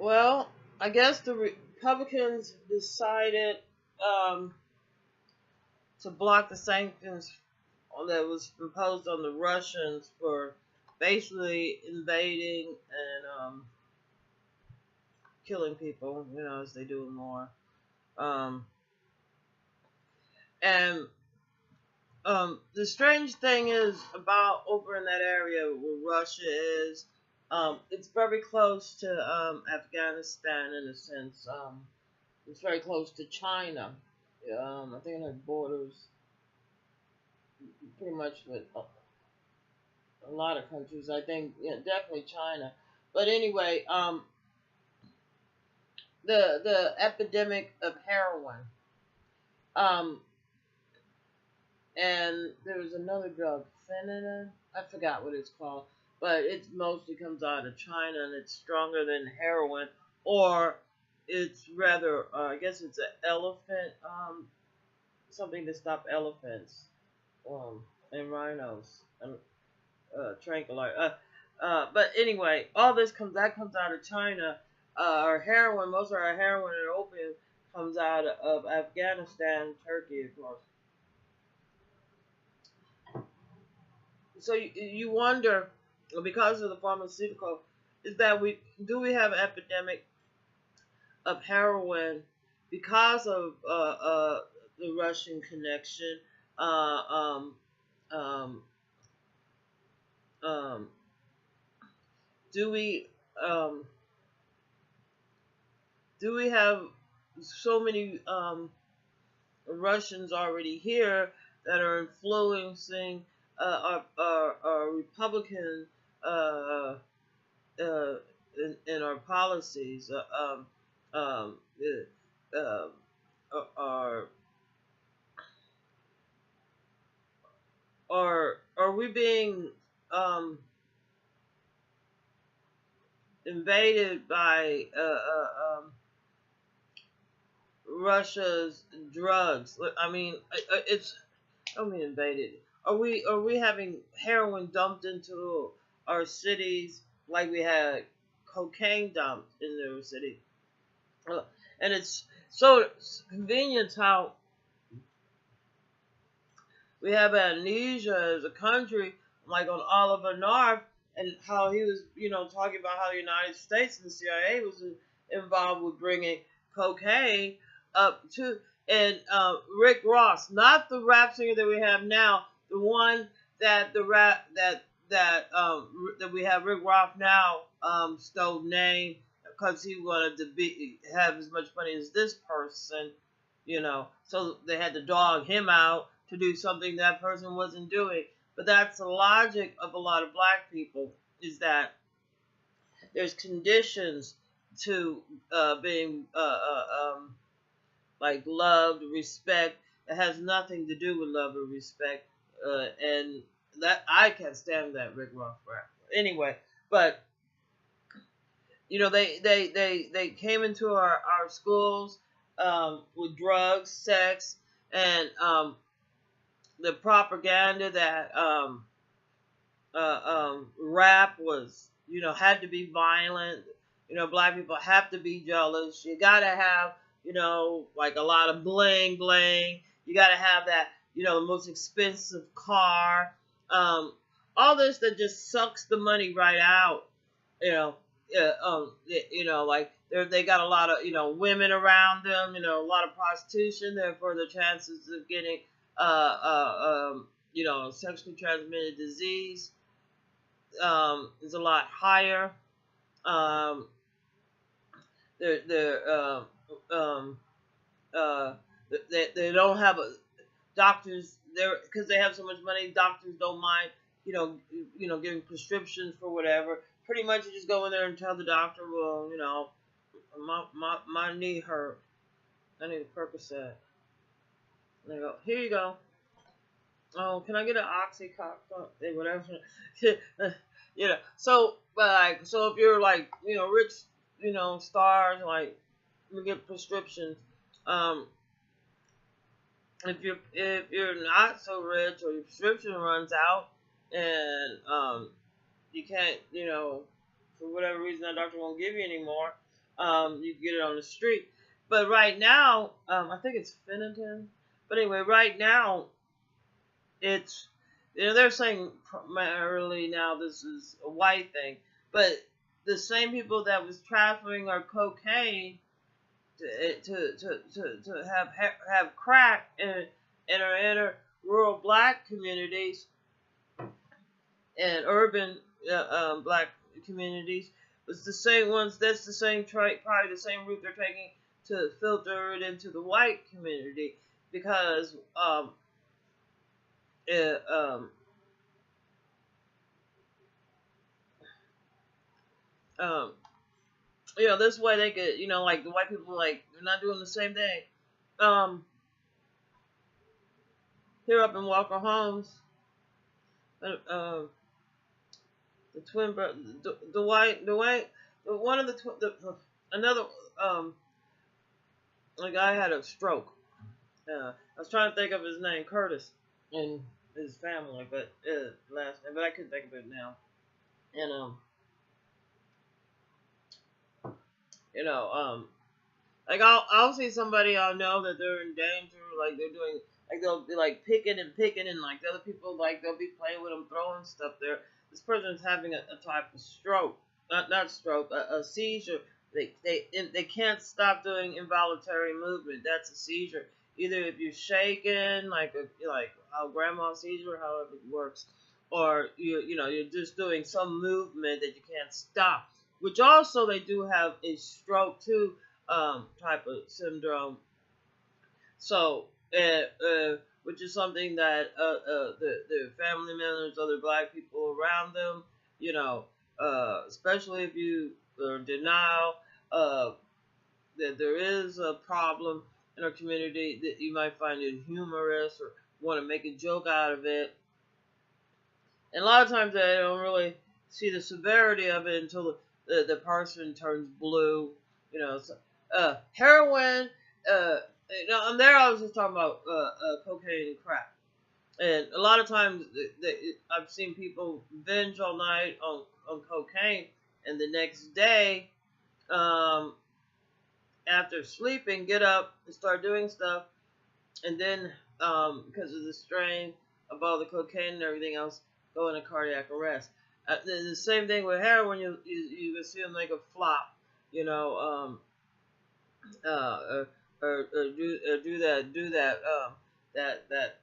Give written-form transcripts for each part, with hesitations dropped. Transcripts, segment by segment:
Well, I guess the Republicans decided um, to block the sanctions that was imposed on the Russians for basically invading and killing people, as they do more. Um, and the strange thing is about over in that area where Russia is, it's very close to Afghanistan in a sense. It's very close to China. I think it has borders pretty much with a lot of countries. I think, yeah, definitely China. But anyway, the epidemic of heroin, um, and there was another drug, fentanyl. I forgot what it's called, but it mostly comes out of China, and it's stronger than heroin, or it's rather, I guess it's an elephant, something to stop elephants, and rhinos, and tranquilizer. But anyway, all this comes out of China. Our heroin, most of our heroin and opium comes out of Afghanistan, Turkey, of course. So you wonder, because of the pharmaceutical, is that we have epidemic of heroin because of the Russian connection? Uh, um, um, um, do we um, do we have so many Russians already here that are influencing our Republican uh, uh, in our policies? Uh, are are we being um, invaded by Russia's drugs? I mean, it's I mean invaded. Are we having heroin dumped into our cities like we had cocaine dumped in their city? Uh, and it's so convenient how we have amnesia as a country, like on Oliver North, and how he was, talking about how the United States and the CIA was involved with bringing cocaine up to, and Rick Ross, not the rap singer that we have now, the one that the rap that we have Rick Ross now stole name because he wanted to have as much money as this person, so they had to dog him out to do something that person wasn't doing. But that's the logic of a lot of black people, is that there's conditions to being like loved, respect. It has nothing to do with love or respect, and that I can't stand that Rick Ross rap. Anyway, but they came into our schools with drugs, sex, and the propaganda that rap was, had to be violent. Black people have to be jealous. You gotta have, like a lot of bling bling. You gotta have that, the most expensive car. All this that just sucks the money right out. You know, like they got a lot of, women around them. A lot of prostitution. Therefore, the chances of getting sexually transmitted disease is a lot higher. Um, they're um, uh, they don't have doctors there because they have so much money. Doctors don't mind, giving prescriptions for whatever. Pretty much, you just go in there and tell the doctor, well, my knee hurt. I need a Percocet. And they go, here you go. Oh, can I get an oxycontin? Whatever. So, but like, so if you're like, rich, stars, like, you get prescriptions. Um, if you're not so rich or your prescription runs out and you can't, for whatever reason that doctor won't give you anymore, You can get it on the street. But right now, I think it's Finnegan. But anyway, right now, it's, they're saying primarily now this is a white thing, but the same people that was trafficking our cocaine to have crack in our inner rural black communities and urban black communities was the same ones. That's the same probably the same route they're taking to filter it into the white community because it, um, this way they could, like the white people, like they're not doing the same thing. Um, Here up in Walker Homes, the twin brother, one of another, a guy had a stroke. I was trying to think of his name, Curtis, and his family, but last name, but I couldn't think of it now. And you know, like I'll see somebody I know that they're in danger, like they're doing, like they'll be like picking and like the other people, like they'll be playing with them, throwing stuff there. This person's having a type of stroke, not stroke, a seizure. They can't stop doing involuntary movement. That's a seizure. Either if you're shaking, like how grandma seizure, however it works, or you're just doing some movement that you can't stop. Which also they do have a stroke too type of syndrome. So, which is something that the family members, other black people around them, especially if you are in denial, that there is a problem in our community, that you might find it humorous or want to make a joke out of it. And a lot of times they don't really see the severity of it until the person turns blue. So, heroin. And there I was just talking about cocaine and crack. And a lot of times I've seen people binge all night on cocaine, and the next day, after sleeping, get up and start doing stuff, and then because of the strain of all the cocaine and everything else, go into cardiac arrest. The same thing with heroin. You can see them make a flop, do that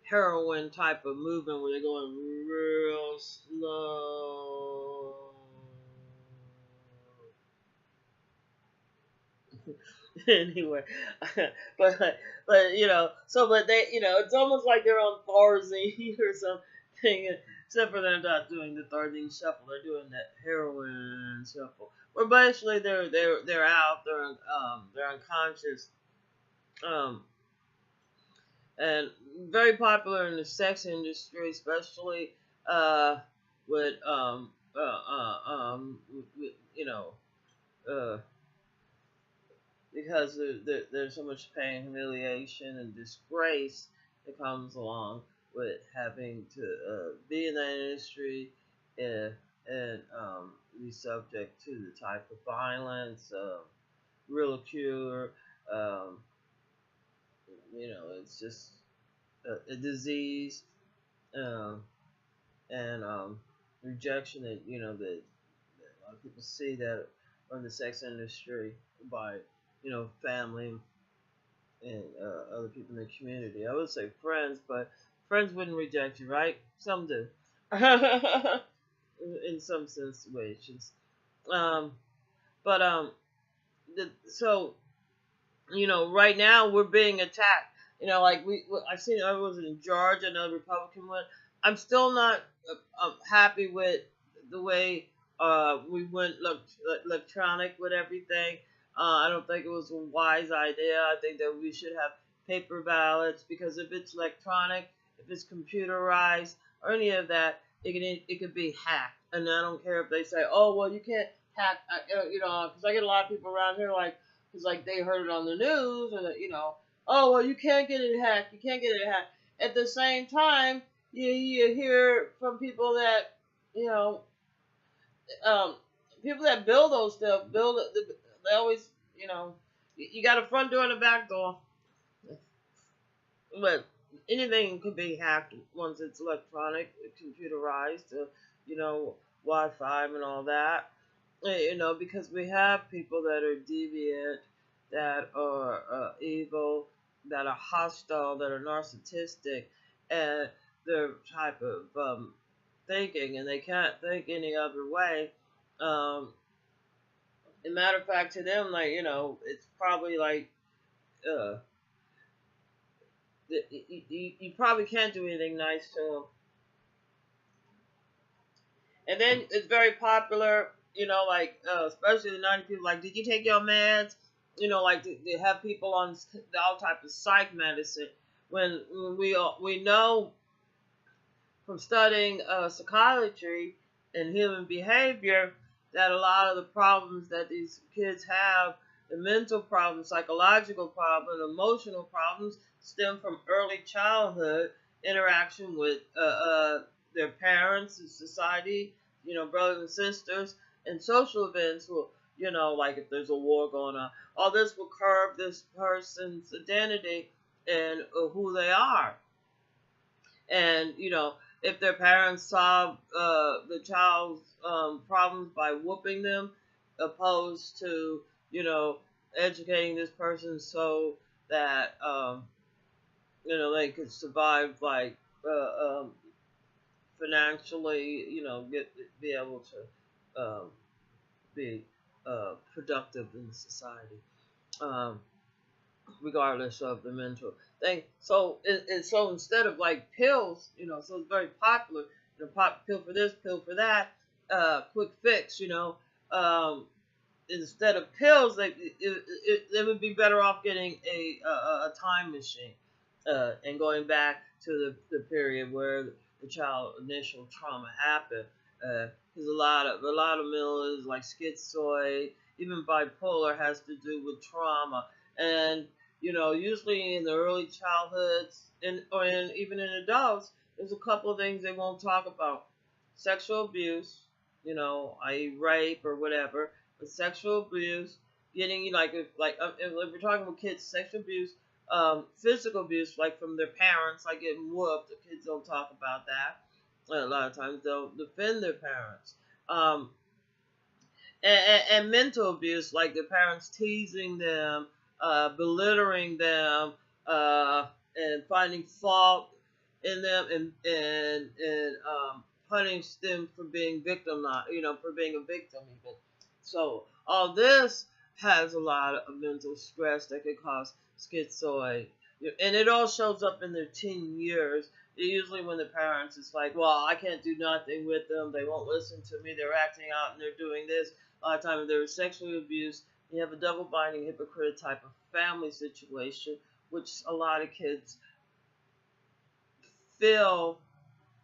heroin type of movement where they're going real slow. Anyway, but they, it's almost like they're on Tarzan or something, except for they're not doing the Tarzan shuffle, they're doing that heroin shuffle. Where basically they're out, they're unconscious, and very popular in the sex industry, especially with uh, because there's so much pain, humiliation, and disgrace that comes along with having to be in that industry and be subject to the type of violence, ridicule. Um, it's just a disease and rejection that that a lot of people see that from the sex industry by family and other people in the community. I would say friends, but friends wouldn't reject you, right? Some do, in some situations. Um, but so right now we're being attacked. Like I've seen I was in Georgia, another Republican one. I'm still not happy with the way we went electronic with everything. I don't think it was a wise idea. I think that we should have paper ballots because if it's electronic, if it's computerized or any of that, it could be hacked. And I don't care if they say, oh well, you can't hack. Because I get a lot of people around here because they heard it on the news or oh well, you can't get it hacked. You can't get it hacked. At the same time, you hear from people that um, people that build those stuff build it. They always, you know, you got a front door and a back door, but anything could be hacked once it's electronic, computerized, you know, Wi-Fi and all that. You know, because we have people that are deviant, that are evil, that are hostile, that are narcissistic, and their type of thinking, and they can't think any other way. Um, As a matter of fact, to them, like, you know, it's probably like uh, you probably can't do anything nice to them. And then it's very popular, you know, like especially the 90 people. Like, did you take your meds? You know, like they have people on all type of psych medicine. When we know from studying psychology and human behavior that a lot of the problems that these kids have, the mental problems, psychological problems, emotional problems, stem from early childhood interaction with their parents and society, you know, brothers and sisters, and social events will, you know, like if there's a war going on, all this will curb this person's identity and who they are. And you know, if their parents solve the child's problems by whooping them, opposed to, you know, educating this person so that you know, they could survive, like financially, you know, be able to be productive in society. Um, Regardless of the mental thing. So so instead of like pills, you know, so it's very popular. You know, pop pill for this, pill for that, quick fix. You know, instead of pills, they would be better off getting a time machine and going back to the period where the child initial trauma happened. Because a lot of mental illness like schizoid, even bipolar, has to do with trauma. And you know, usually in the early childhoods and even in adults, there's a couple of things they won't talk about: sexual abuse, you know, i.e., rape or whatever, but sexual abuse, getting like if we're talking about kids, sexual abuse, physical abuse, like from their parents, like getting whooped. The kids don't talk about that. A lot of times they'll defend their parents. Um, and mental abuse, like the parents teasing them, belittling them, and finding fault in them, and punish them for being victim, not, you know, for being a victim even. So all this has a lot of mental stress that could cause schizoid, and it all shows up in their teen years. Usually when the parents is like, well, I can't do nothing with them, they won't listen to me, they're acting out and they're doing this. A lot of times if they're sexually abused, you have a double binding hypocrite type of family situation, which a lot of kids feel,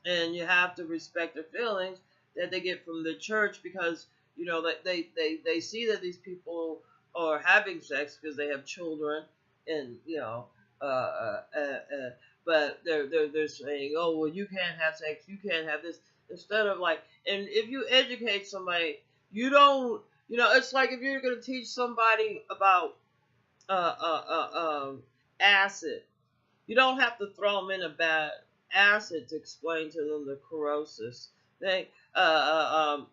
and you have to respect their feelings that they get from the church, because you know that they see that these people are having sex because they have children, and you know, uh, uh, uh, uh, but they're saying, oh well, you can't have sex, you can't have this, instead of like, and if you educate somebody, you don't, you know, it's like if you're going to teach somebody about uh, uh, acid, you don't have to throw them in a bad acid to explain to them the corrosive. They and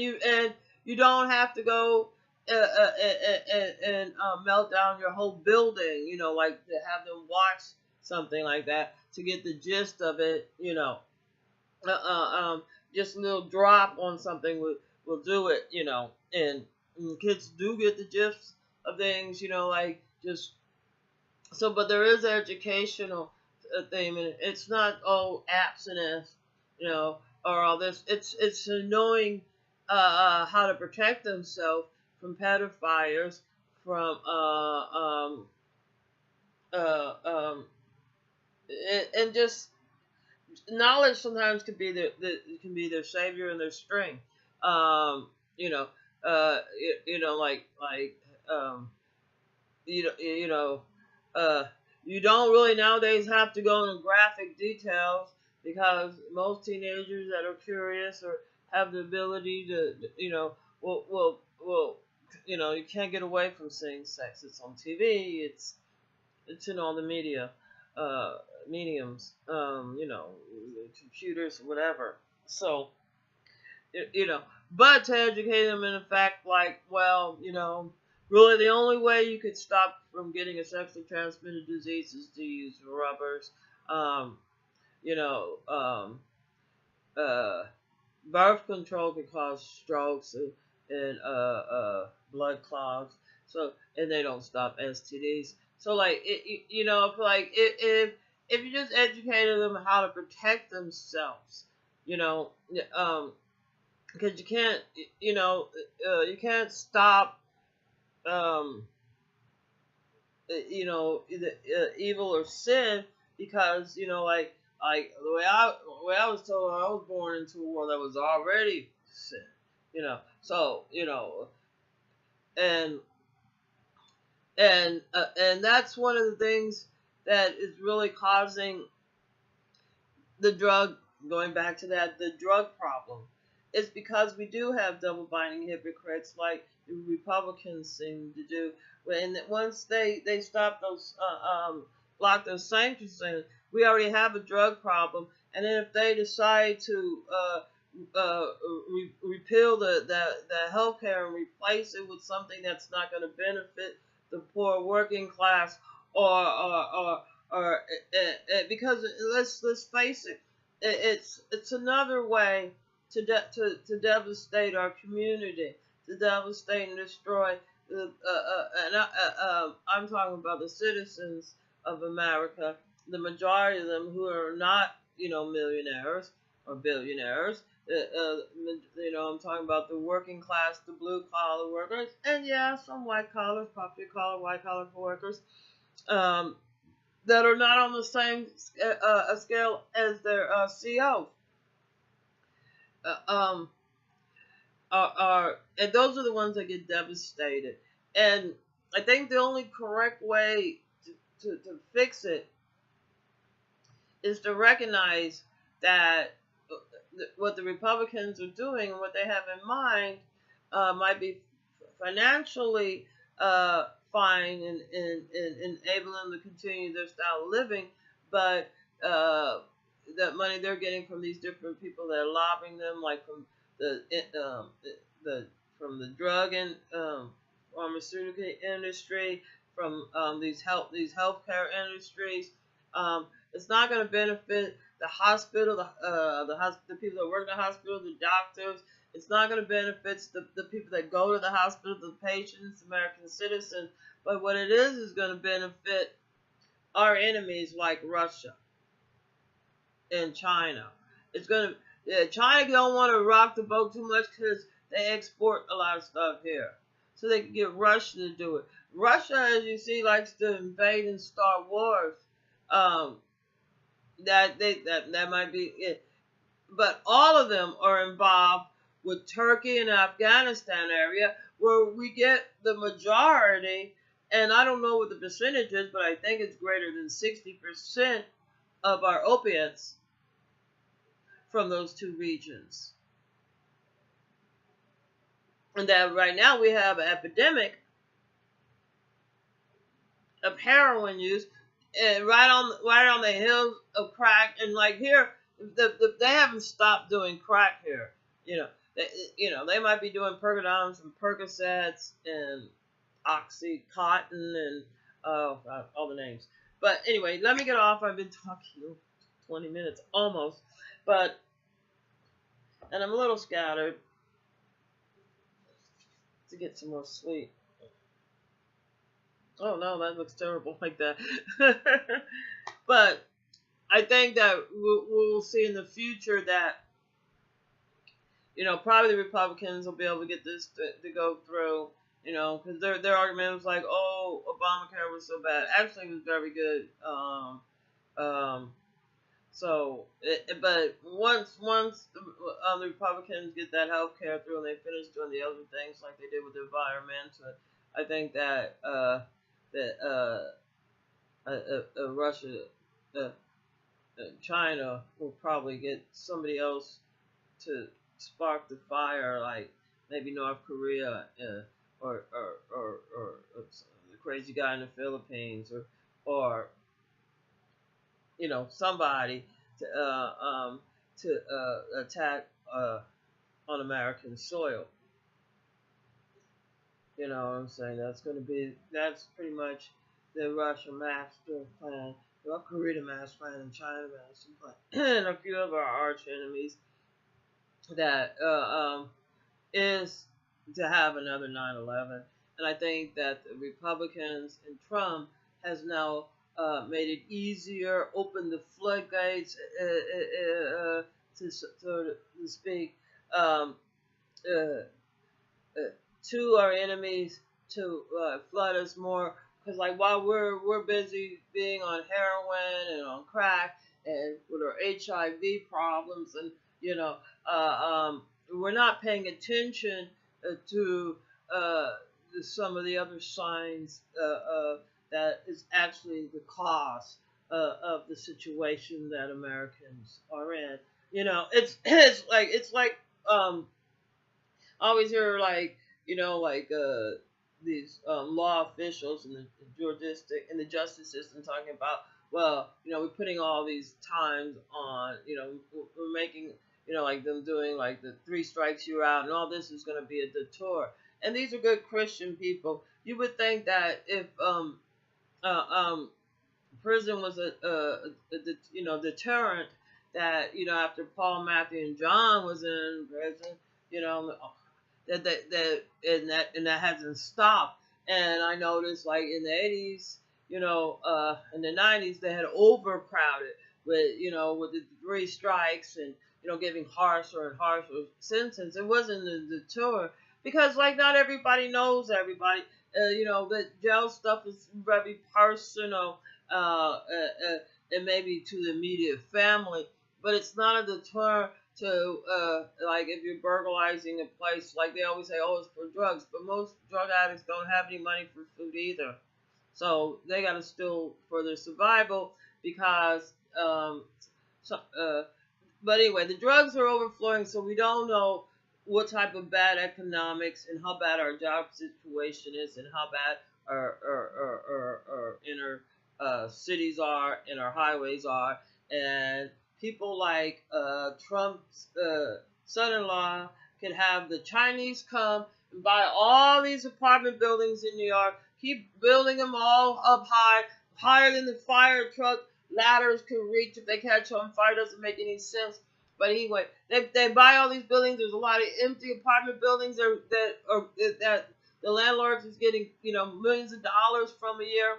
you don't have to go and melt down your whole building. You know, like to have them watch something like that to get the gist of it. You know, uh, uh, um, just a little drop on something will do it. You know, and kids do get the gist of things. You know, like just so, but there is an educational thing, and it's not all abstinence, you know, or all this. It's knowing how to protect themselves from pedophiles, from uh, um, and just knowledge sometimes can be can be their savior and their strength. You know, you know, um, you know, uh, you don't really nowadays have to go into graphic details, because most teenagers that are curious or have the ability to, well, you can't get away from seeing sex. It's on TV. It's in all the media, uh, mediums, computers, whatever. So, you know, but to educate them in the fact, like, well, really the only way you could stop from getting a sexually transmitted disease is to use rubbers. Um, you know, uh, birth control can cause strokes and blood clots. So, and they don't stop STDs. So, like, if you just educated them how to protect themselves, you know, um, because you can't stop, um, evil or sin because like the way I was told, I was born into a world that was already sin, so and and that's one of the things that is really causing the drug, going back to that, the drug problem, is because we do have double binding hypocrites like the Republicans seem to do. And once they stop those, lock those sanctions in, we already have a drug problem. And then if they decide to repeal the health care and replace it with something that's not going to benefit the poor working class, or because let's face it, it's another way to devastate our community, to devastate and destroy I'm talking about the citizens of America, the majority of them who are not millionaires or billionaires. I'm talking about the working class, the blue collar workers, and yeah, some white collar, property collar, white collar workers. Um, that are not on the same scale as their CEOs. Uh, um, and those are the ones that get devastated. And I think the only correct way to fix it is to recognize that what the Republicans are doing and what they have in mind might be financially fine and enable them to continue their style of living, but that money they're getting from these different people that are lobbying them, like from the from the drug and pharmaceutical industry, from these healthcare industries. It's not going to benefit the hospital, the people that work in the hospital, the doctors. It's not going to benefit the people that go to the hospital, the patients, American citizens. But what it is going to benefit our enemies like Russia and China. It's going to China don't want to rock the boat too much because they export a lot of stuff here, so they can get Russia to do it. Russia, as you see, likes to invade and start wars. Um, that might be it. But all of them are involved with Turkey and Afghanistan area, where we get the majority, and I don't know what the percentage is, but I think it's greater than 60% of our opiates from those two regions. And that right now we have an epidemic of heroin use, and right on the hills of crack. And like here, they haven't stopped doing crack here. They might be doing Percodons and Percocets and OxyContin and all the names. But anyway, let me get off. I've been talking 20 minutes almost, and I'm a little scattered to get some more sleep. Oh no, that looks terrible like that. But I think that we'll see in the future that probably the Republicans will be able to get this to go through. Because their argument was like, oh, Obamacare was so bad. Actually, it was very good. But once the Republicans get that health care through and they finish doing the other things like they did with the environment, I think that Russia, China will probably get somebody else to spark the fire, like maybe North Korea, or the crazy guy in the Philippines, or somebody to attack on American soil. You know what I'm saying? That's pretty much the Russian master plan, North Korea master plan, and China master plan, and a few of our arch enemies that is to have another 9/11. And I think that the Republicans and Trump has now made it easier, opened the floodgates, so to speak, um, uh, uh, to our enemies to flood us more. Because like while we're busy being on heroin and on crack and with our HIV problems, and you know we're not paying attention to uh, some of the other signs that is actually the cause of the situation that Americans are in. It's like I always hear like these law officials in the justice system talking about, well, we're putting all these times on, we're making, like them doing like the three strikes you're out, and all this is going to be a detour. And these are good Christian people. You would think that if uh, um, prison was deterrent, that after Paul, Matthew, and John was in prison, you know that hasn't stopped. And I noticed like in the 80s, in the 90s they had overcrowded with the three strikes, and giving harsher and harsher sentence. It wasn't the tour, because like not everybody knows everybody. The jail stuff is very personal, and maybe to the immediate family, but it's not a deterrent to like if you're burglarizing a place. Like they always say, oh, it's for drugs, but most drug addicts don't have any money for food either, so they got to steal for their survival, because so, but anyway, the drugs are overflowing, so we don't know what type of bad economics and how bad our job situation is, and how bad our inner cities are and our highways are. And people like Trump's son-in-law could have the Chinese come and buy all these apartment buildings in New York, keep building them all up high, higher than the fire truck ladders can reach if they catch on fire. Doesn't make any sense. But anyway, they buy all these buildings. There's a lot of empty apartment buildings that the landlords is getting millions of dollars from a year,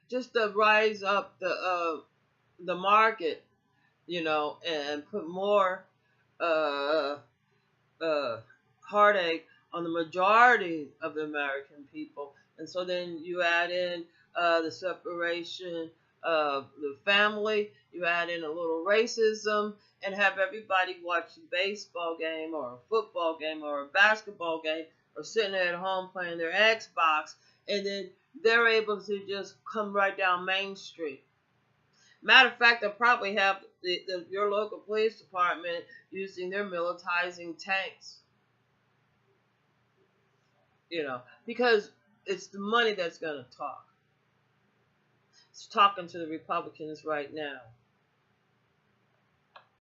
just to rise up the market, and put more uh, uh, heartache on the majority of the American people. And so then you add in the separation of the family, you add in a little racism, and have everybody watch a baseball game or a football game or a basketball game, or sitting at home playing their Xbox, and then they're able to just come right down Main Street. Matter of fact, they'll probably have your local police department using their militarizing tanks, because it's the money that's going to talk. It's talking to the Republicans right now.